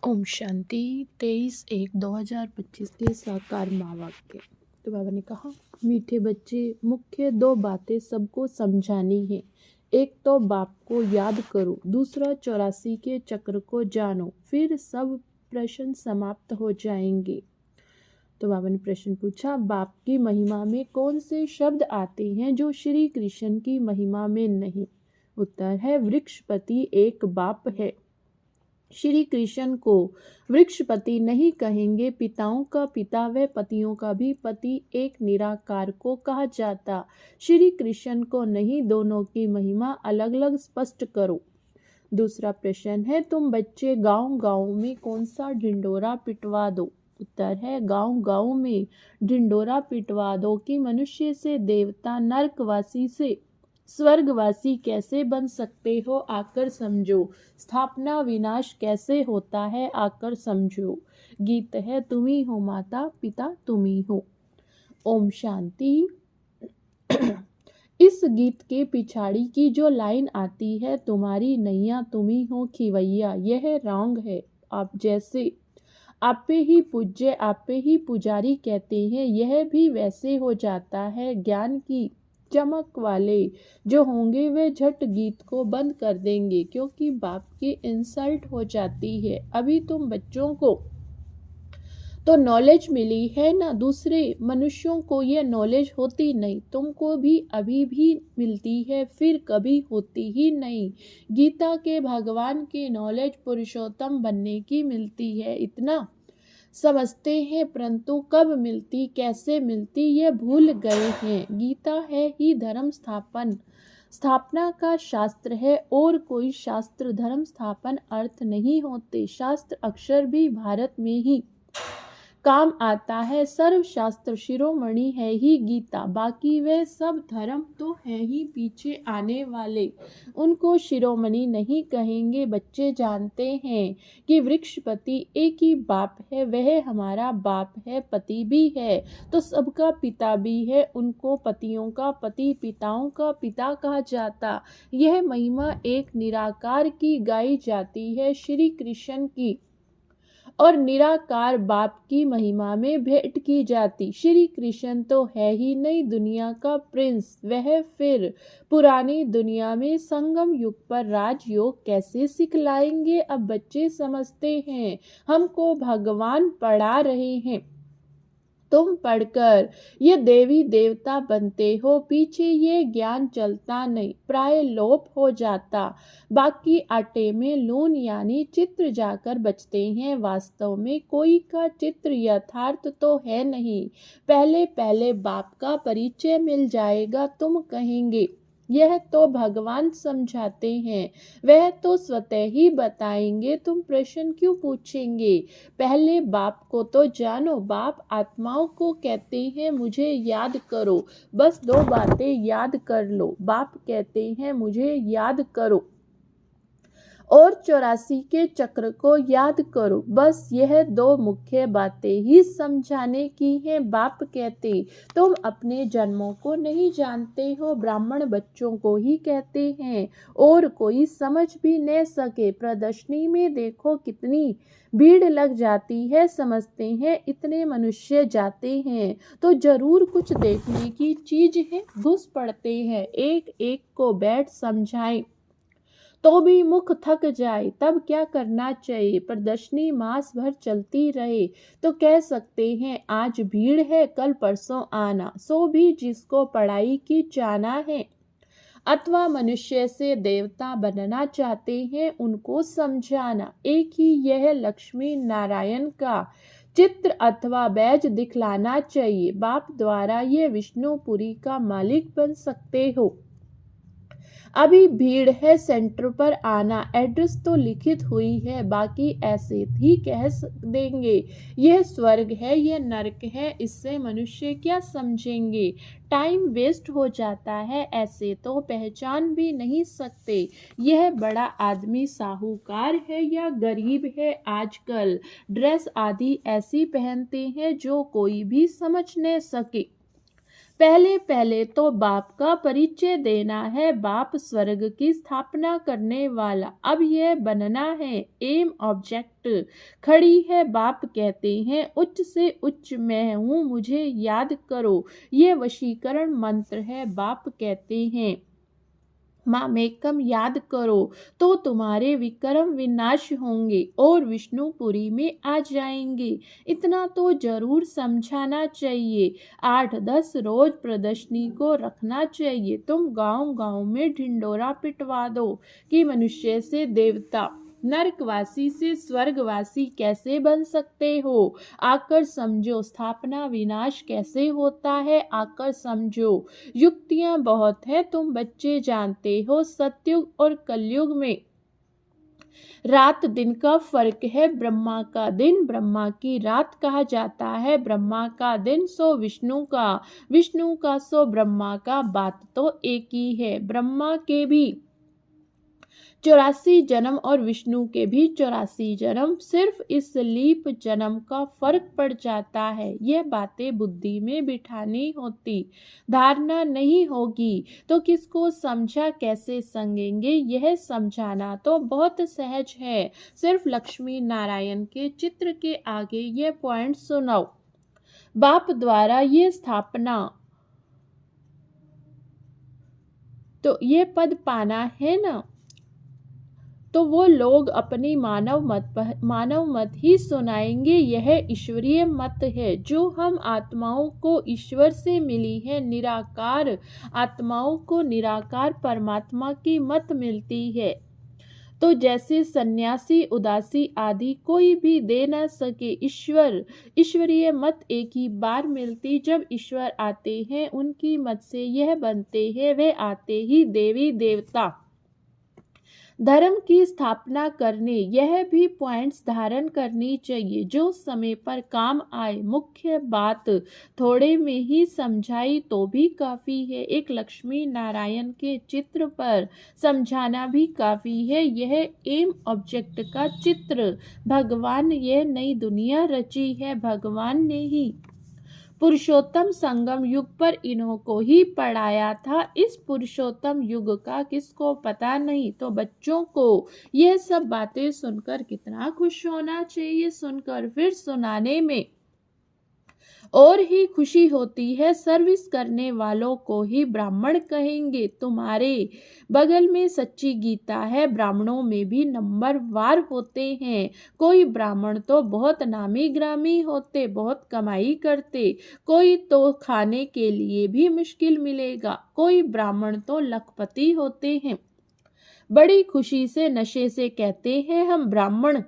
ओम शांति 23/1/2025 के साकार वाक्य। तो बाबा ने कहा, मीठे बच्चे, मुख्य दो बातें सबको समझानी है। एक तो बाप को याद करो, दूसरा 84 के चक्र को जानो, फिर सब प्रश्न समाप्त हो जाएंगे। तो बाबा ने प्रश्न पूछा, बाप की महिमा में कौन से शब्द आते हैं जो श्री कृष्ण की महिमा में नहीं? उत्तर है, वृक्षपति एक बाप है। श्री कृष्ण को वृक्षपति नहीं कहेंगे, पिताओं का पिता व पतियों का भी पति एक निराकार को कहा जाता। श्री कृष्ण को नहीं, दोनों की महिमा अलग अलग स्पष्ट करो। दूसरा प्रश्न है, तुम बच्चे गांव गांव में कौन सा ढिंडोरा पिटवा दो? उत्तर है, गांव गांव में ढिंडोरा पिटवा दो कि मनुष्य से देवता, नरकवासी से स्वर्गवासी कैसे बन सकते हो, आकर समझो। स्थापना विनाश कैसे होता है, आकर समझो। गीत है, तुम ही हो माता पिता, तुम ही हो। ओम शांति। इस गीत के पिछाड़ी की जो लाइन आती है, तुम्हारी नैया तुम ही हो खिवैया, यह रॉन्ग है। आप जैसे आपे ही पूज्य, आपे ही पुजारी कहते हैं, यह भी वैसे हो जाता है। ज्ञान की चमक वाले जो होंगे वे झट गीत को बंद कर देंगे, क्योंकि बाप की इंसल्ट हो जाती है। अभी तुम बच्चों को तो नॉलेज मिली है ना, दूसरे मनुष्यों को यह नॉलेज होती नहीं। तुमको भी अभी भी मिलती है, फिर कभी होती ही नहीं। गीता के भगवान की नॉलेज पुरुषोत्तम बनने की मिलती है, इतना समझते हैं, परंतु कब मिलती, कैसे मिलती, ये भूल गए हैं। गीता है ही धर्म स्थापना का शास्त्र है, और कोई शास्त्र धर्म स्थापन अर्थ नहीं होते। शास्त्र अक्षर भी भारत में ही काम आता है। सर्व शास्त्र शिरोमणि है ही गीता, बाकी वे सब धर्म तो है ही पीछे आने वाले, उनको शिरोमणि नहीं कहेंगे। बच्चे जानते हैं कि वृक्षपति एक ही बाप है, वह हमारा बाप है, पति भी है तो सबका पिता भी है। उनको पतियों का पति, पिताओं का पिता कहा जाता। यह महिमा एक निराकार की गाई जाती है, श्री कृष्ण की, और निराकार बाप की महिमा में भेंट की जाती। श्री कृष्ण तो है ही नहीं दुनिया का प्रिंस, वह फिर पुरानी दुनिया में संगम युग पर राजयोग कैसे सिखलाएंगे? अब बच्चे समझते हैं, हमको भगवान पढ़ा रहे हैं। तुम पढ़कर ये देवी देवता बनते हो, पीछे ये ज्ञान चलता नहीं, प्राय लोप हो जाता। बाकी आटे में लून यानी चित्र जाकर बचते हैं। वास्तव में कोई का चित्र यथार्थ तो है नहीं। पहले पहले बाप का परिचय मिल जाएगा, तुम कहेंगे यह तो भगवान समझाते हैं, वह तो स्वतः ही बताएंगे, तुम प्रश्न क्यों पूछेंगे? पहले बाप को तो जानो। बाप आत्माओं को कहते हैं, मुझे याद करो, बस दो बातें याद कर लो। बाप कहते हैं, मुझे याद करो और 84 के चक्र को याद करो, बस यह दो मुख्य बातें ही समझाने की हैं। बाप कहते, तुम अपने जन्मों को नहीं जानते हो, ब्राह्मण बच्चों को ही कहते हैं, और कोई समझ भी न सके। प्रदर्शनी में देखो कितनी भीड़ लग जाती है, समझते हैं इतने मनुष्य जाते हैं तो जरूर कुछ देखने की चीज है, घुस पड़ते हैं। एक एक को बैठ समझाएं तो भी मुख थक जाए, तब क्या करना चाहिए? प्रदर्शनी मास भर चलती रहे तो कह सकते हैं, आज भीड़ है, कल परसों आना। सो भी जिसको पढ़ाई की चाहना है अथवा मनुष्य से देवता बनना चाहते हैं, उनको समझाना। एक ही यह लक्ष्मी नारायण का चित्र अथवा बैज दिखलाना चाहिए। बाप द्वारा ये विष्णुपुरी का मालिक बन सकते हो। अभी भीड़ है, सेंटर पर आना। एड्रेस तो लिखित हुई है, बाकी ऐसे ही कह देंगे यह स्वर्ग है, यह नरक है, इससे मनुष्य क्या समझेंगे? टाइम वेस्ट हो जाता है, ऐसे तो पहचान भी नहीं सकते यह बड़ा आदमी साहूकार है या गरीब है। आजकल ड्रेस आदि ऐसी पहनते हैं जो कोई भी समझ न सके। पहले पहले तो बाप का परिचय देना है, बाप स्वर्ग की स्थापना करने वाला। अब यह बनना है एम ऑब्जेक्ट। खड़ी है बाप कहते हैं उच्च से उच्च मैं हूँ मुझे याद करो, ये वशीकरण मंत्र है। बाप कहते हैं मामेकम याद करो तो तुम्हारे विक्रम विनाश होंगे और विष्णुपुरी में आ जाएंगे। इतना तो जरूर समझाना चाहिए। 8-10 रोज प्रदर्शनी को रखना चाहिए। तुम गांव गांव में ढिंडोरा पिटवा दो कि मनुष्य से देवता, नरकवासी से स्वर्गवासी कैसे बन सकते हो। आकर समझो स्थापना विनाश कैसे होता है, आकर समझो। युक्तियां बहुत है, तुम बच्चे जानते हो। सतयुग और कलयुग में रात दिन का फर्क है। ब्रह्मा का दिन ब्रह्मा की रात कहा जाता है। ब्रह्मा का दिन सो विष्णु का, विष्णु का सो ब्रह्मा का। बात तो एक ही है। ब्रह्मा के भी 84 जन्म और विष्णु के भी 84 जन्म, सिर्फ इस लीप जन्म का फर्क पड़ जाता है। यह बातें बुद्धि में बिठानी होती, धारणा नहीं होगी तो किसको समझा कैसे संगेंगे। यह समझाना तो बहुत सहज है। सिर्फ लक्ष्मी नारायण के चित्र के आगे यह पॉइंट सुनाओ। बाप द्वारा ये स्थापना, तो ये पद पाना है ना, तो वो लोग अपनी मानव मत ही सुनाएंगे। यह ईश्वरीय मत है जो हम आत्माओं को ईश्वर से मिली है। निराकार आत्माओं को निराकार परमात्मा की मत मिलती है। तो जैसे सन्यासी उदासी आदि कोई भी दे न सके, ईश्वरीय मत एक ही बार मिलती। जब ईश्वर आते हैं उनकी मत से यह बनते हैं, वे आते ही देवी देवता धर्म की स्थापना करने। यह भी पॉइंट्स धारण करनी चाहिए जो समय पर काम आए। मुख्य बात थोड़े में ही समझाई तो भी काफी है। एक लक्ष्मी नारायण के चित्र पर समझाना भी काफी है। यह एम ऑब्जेक्ट का चित्र, भगवान यह नई दुनिया रची है, भगवान ने ही पुरुषोत्तम संगम युग पर इन्हों को ही पढ़ाया था। इस पुरुषोत्तम युग का किसको पता नहीं। तो बच्चों को यह सब बातें सुनकर कितना खुश होना चाहिए। सुनकर फिर सुनाने में और ही खुशी होती है। सर्विस करने वालों को ही ब्राह्मण कहेंगे। तुम्हारे बगल में सच्ची गीता है। ब्राह्मणों में भी नंबर वार होते हैं। कोई ब्राह्मण तो बहुत नामी ग्रामी होते, बहुत कमाई करते, कोई तो खाने के लिए भी मुश्किल मिलेगा। कोई ब्राह्मण तो लखपति होते हैं। बड़ी खुशी से नशे से कहते हैं हम ब्राह्मण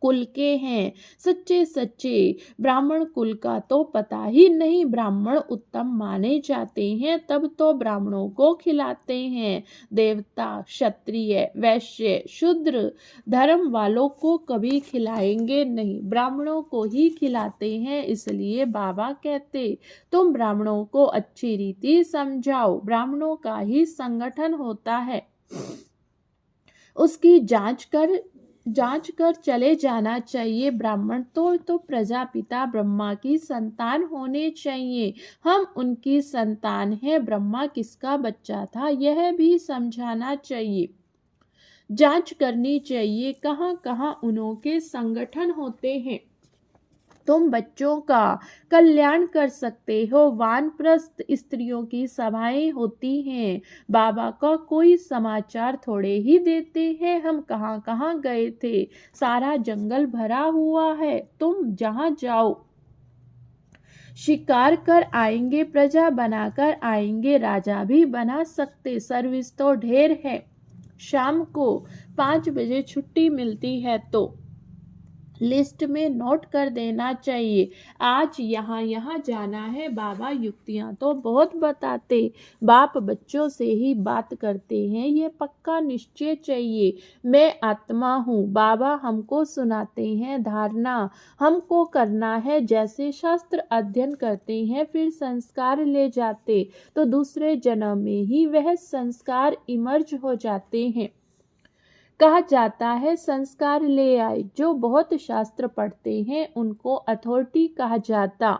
कुल के हैं। सच्चे सच्चे ब्राह्मण कुल का तो पता ही नहीं। ब्राह्मण उत्तम माने जाते हैं तब तो ब्राह्मणों को खिलाते हैं। देवता, क्षत्रिय, वैश्य, शूद्र धर्म वालों को कभी खिलाएंगे नहीं, ब्राह्मणों को ही खिलाते हैं। इसलिए बाबा कहते तुम ब्राह्मणों को अच्छी रीति समझाओ। ब्राह्मणों का ही संगठन होता है, उसकी जांच कर चले जाना चाहिए। ब्राह्मण तो प्रजापिता ब्रह्मा की संतान होने चाहिए। हम उनकी संतान हैं। ब्रह्मा किसका बच्चा था यह भी समझाना चाहिए। जांच करनी चाहिए कहाँ कहाँ उनके संगठन होते हैं। तुम बच्चों का कल्याण कर सकते हो। वानप्रस्थ स्त्रियों की सभाएं होती हैं। बाबा का कोई समाचार थोड़े ही देते हैं। हम कहाँ कहाँ गए थे, सारा जंगल भरा हुआ है। तुम जहाँ जाओ शिकार कर आएंगे, प्रजा बनाकर आएंगे, राजा भी बना सकते। सर्विस तो ढेर है। शाम को 5 बजे छुट्टी मिलती है तो लिस्ट में नोट कर देना चाहिए। आज यहाँ यहाँ जाना है। बाबा युक्तियाँ तो बहुत बताते, बाप बच्चों से ही बात करते हैं। ये पक्का निश्चय चाहिए। मैं आत्मा हूँ, बाबा हमको सुनाते हैं। धारणा हमको करना है। जैसे शास्त्र अध्ययन करते हैं फिर संस्कार ले जाते, तो दूसरे जन्म में ही वह संस्कार इमर्ज हो जाते हैं। कहा जाता है संस्कार ले आए। जो बहुत शास्त्र पढ़ते हैं उनको अथॉरिटी कहा जाता।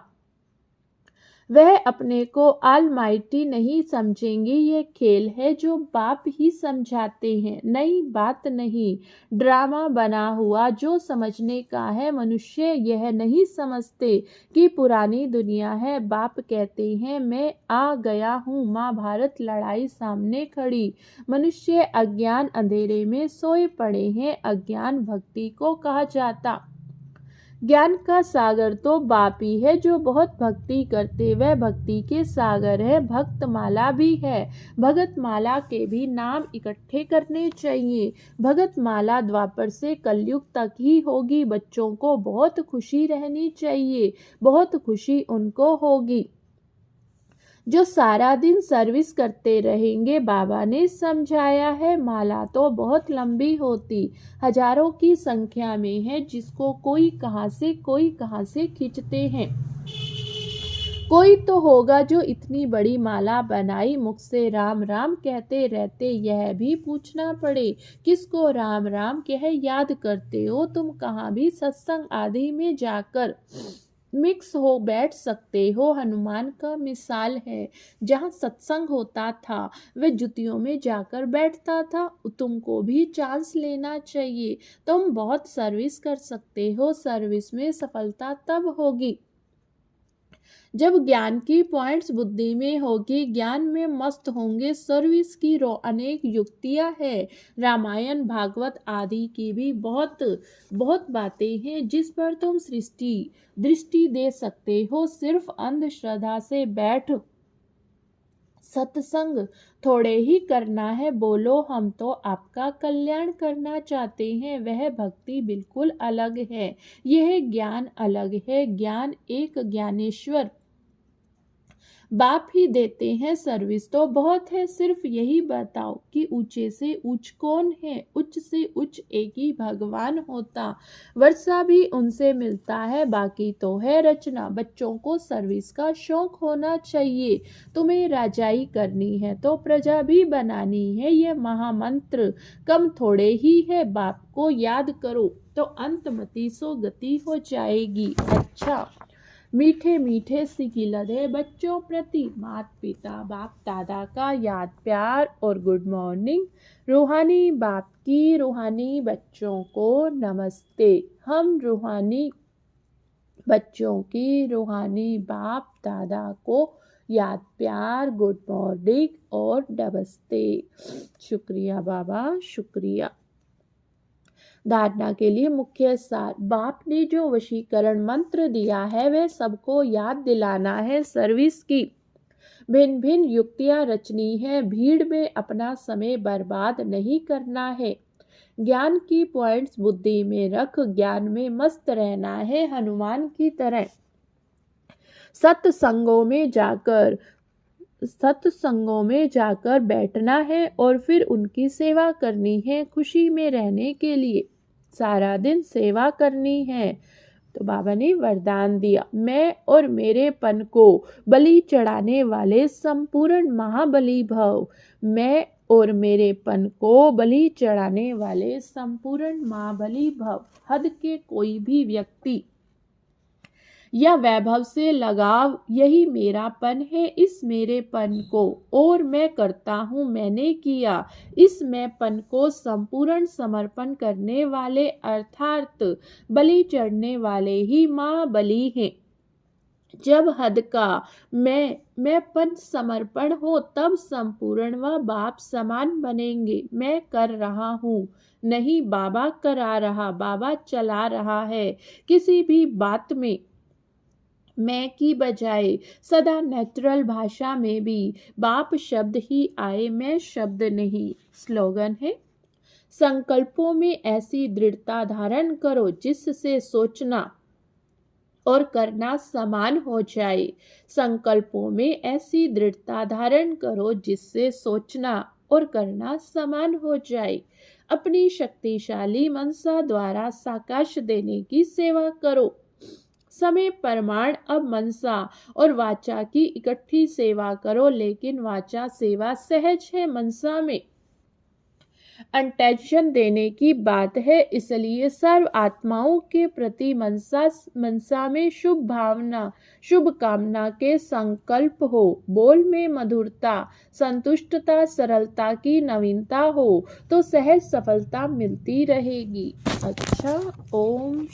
वह अपने को ऑलमाइटी नहीं समझेंगे। ये खेल है जो बाप ही समझाते हैं, नई बात नहीं, ड्रामा बना हुआ जो समझने का है। मनुष्य यह नहीं समझते कि पुरानी दुनिया है। बाप कहते हैं मैं आ गया हूँ, महाभारत लड़ाई सामने खड़ी। मनुष्य अज्ञान अंधेरे में सोए पड़े हैं। अज्ञान भक्ति को कहा जाता। ज्ञान का सागर तो बाप ही है जो बहुत भक्ति करते, वह भक्ति के सागर है। भक्त माला भी है, भगत माला के भी नाम इकट्ठे करने चाहिए। भगत माला द्वापर से कलयुग तक ही होगी। बच्चों को बहुत खुशी रहनी चाहिए, बहुत खुशी उनको होगी जो सारा दिन सर्विस करते रहेंगे। बाबा ने समझाया है माला तो बहुत लंबी होती, हजारों की संख्या में है, जिसको कोई कहां से खींचते हैं। कोई तो होगा जो इतनी बड़ी माला बनाई, मुख से राम राम कहते रहते। यह भी पूछना पड़े किसको राम राम कह याद करते हो तुम। कहाँ भी सत्संग आदि में जाकर मिक्स हो बैठ सकते हो। हनुमान का मिसाल है, जहाँ सत्संग होता था वह जुतियों में जाकर बैठता था। तुमको भी चांस लेना चाहिए, तुम बहुत सर्विस कर सकते हो। सर्विस में सफलता तब होगी जब ज्ञान की पॉइंट्स बुद्धि में होगी, ज्ञान में मस्त होंगे। सर्विस की अनेक युक्तियां हैं। रामायण भागवत आदि की भी बहुत बहुत बातें हैं जिस पर तुम दृष्टि दे सकते हो। सिर्फ अंधश्रद्धा से बैठ सत्संग थोड़े ही करना है। बोलो हम तो आपका कल्याण करना चाहते हैं, वह भक्ति बिल्कुल अलग है। यह ज्ञान अलग है। ज्ञान एक ज्ञानेश्वर बाप ही देते हैं। सर्विस तो बहुत है, सिर्फ यही बताओ कि ऊंचे से ऊंच कौन है। उच्च से उच्च एक ही भगवान होता, वर्षा भी उनसे मिलता है, बाकी तो है रचना। बच्चों को सर्विस का शौक होना चाहिए। तुम्हें राजाई करनी है तो प्रजा भी बनानी है। यह महामंत्र कम थोड़े ही है। बाप को याद करो तो अंतमति सो गति हो जाएगी। अच्छा, मीठे मीठे सिकिलधे बच्चों प्रति माता पिता बाप दादा का याद प्यार और गुड मॉर्निंग। रूहानी बाप की रूहानी बच्चों को नमस्ते। हम रूहानी बच्चों की रूहानी बाप दादा को याद प्यार गुड मॉर्निंग और नमस्ते। शुक्रिया बाबा, शुक्रिया। धारणा के लिए मुख्य सार, बाप ने जो वशीकरण मंत्र दिया है वह सबको याद दिलाना है। सर्विस की भिन्न भिन्न युक्तियां रचनी है। भीड़ में अपना समय बर्बाद नहीं करना है। ज्ञान की पॉइंट्स बुद्धि में रख ज्ञान में मस्त रहना है। हनुमान की तरह सत्संगों में जाकर बैठना है और फिर उनकी सेवा करनी है। खुशी में रहने के लिए सारा दिन सेवा करनी है। तो बाबा ने वरदान दिया, मैं और मेरे पन को बलि चढ़ाने वाले संपूर्ण महाबली भव। मैं और मेरे पन को बलि चढ़ाने वाले संपूर्ण महाबली भव। हद के कोई भी व्यक्ति या वैभव से लगाव, यही मेरापन है। इस मेरेपन को और मैं करता हूँ, मैंने किया, इस मैंपन को संपूर्ण समर्पण करने वाले अर्थात बलि चढ़ने वाले ही माँ बलि हैं। जब हद का मैं पन समर्पण हो तब संपूर्ण व बाप समान बनेंगे। मैं कर रहा हूँ नहीं, बाबा करा रहा, बाबा चला रहा है। किसी भी बात में मैं की बजाय सदा नेचुरल भाषा में भी बाप शब्द ही आए, मैं शब्द नहीं। स्लोगन है, संकल्पों में ऐसी दृढ़ता धारण करो जिससे सोचना और करना समान हो जाए। संकल्पों में ऐसी दृढ़ता धारण करो जिससे सोचना और करना समान हो जाए। अपनी शक्तिशाली मनसा द्वारा साकाश देने की सेवा करो। समय प्रमाण अब मनसा और वाचा की इकट्ठी सेवा करो, लेकिन वाचा सेवा सहज है। मनसा में अटेंशन देने की बात है, इसलिए सर्व आत्माओं के प्रति मनसा में शुभ कामना के संकल्प हो। बोल में मधुरता, संतुष्टता, सरलता की नवीनता हो तो सहज सफलता मिलती रहेगी। अच्छा, ओम